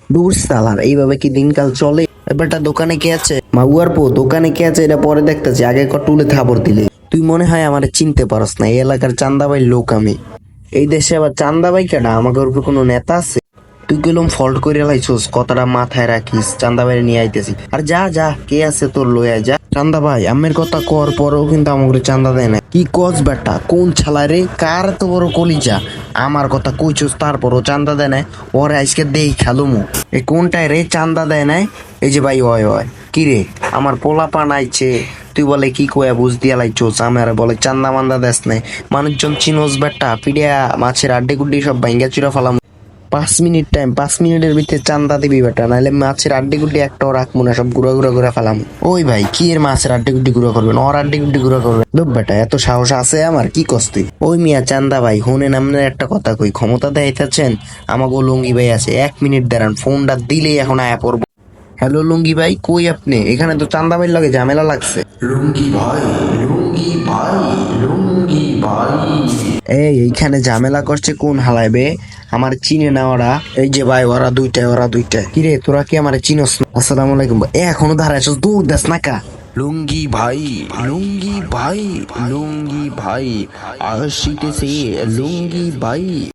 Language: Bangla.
দূর সালার, এইভাবে কি দিনকাল চলে? এবারটা দোকানে কে আছে? মাগুয়ার পো দোকানে কে আছে এটা পরে দেখতেছি, আগে টুলে থাবর দিলে। তুই মনে হয় আমার চিনতে পারস না, এই এলাকার চান্দাবাই লোক আমি। এই দেশে আবার চান্দাবাই কেডা? আমাদের উপর কোনো নেতা আছে? তুই গেলুম ফল্ট করে লাইছস, কথাটা মাথায় রাখিস। চান্দা ভাই নিয়ে আইতেছি। আর যা যা, কে আছে তোর লইয়া যা। চান্দা ভাই আমের কথা কর, পরেও কিন্তু আমাকে চান্দা দেয় না। কি কস বেটা? কোন ছালা রে? কার তো বড় কলিজা? আমার কথা কইছস তারপরও চান্দা দেয় না? ওরে আজকে দেই খেলুমু। এই কোনটায় রে চান্দা দেয় নাই? এই যে ভাই, ওয় ওয় কি রে, আমার পোলা পান আইছে, তুই বলে কি কয়া বুঝ দিয়া লাইছস, আমার বলে চান্দা মান্দা দেস নাই। মানুষজন চিনোস বেটা, পিডিয়া মাছের আড্ডি গুড্ডি সব ভাঙ্গা চুরা ফালাম। 5 মিনিট টাইম, 5 মিনিটের ভিতরে চান্দা দিবি বেটা, নাহলে মাছের আড্ডি গুড্ডি একটাও রাখবো না, সব গুঁড়া গুঁড়া করে ফেলাম। ওই ভাই কি এর মাছের আড্ডি গুড্ডি গুঁড়া করবেন? ওর আড্ডি গুড্ডি গুঁড়া করবেন? লোক বেটা এত সাহস আছে আমার? কি কস্তি? ওই মিয়া চান্দা ভাই হোনেন, আপনার একটা কথা কই, ক্ষমতা দেখাইতেছেন? আমাকে লুঙ্গি ভাই আছে, 1 মিনিট দাঁড়ান, ফোনটা দিলেই এখন আয়া পড়বো। হ্যালো লুঙ্গি ভাই, কই আপনি? এখানে তো চান্দা ভাইয়ের লগে ঝামেলা লাগছে। লুঙ্গি ভাই, লুঙ্গি ভাই, লুঙ্গি ভাই। এইখানে ঝামেলা করছে কোন হালায় বে? আমার চিনে না ওরা? এই যে ভাই, ওরা দুইটাই, ওরা দুইটাই। কিরে তোরা কি আমার চিনস না? আসসালামু আলাইকুম ভাই। এখনো দাঁড়াইছস? দূর দেশ না কা? লুঙ্গি ভাই, লুঙ্গি ভাই, লুঙ্গি ভাই, আসিতেছে লুঙ্গি ভাই।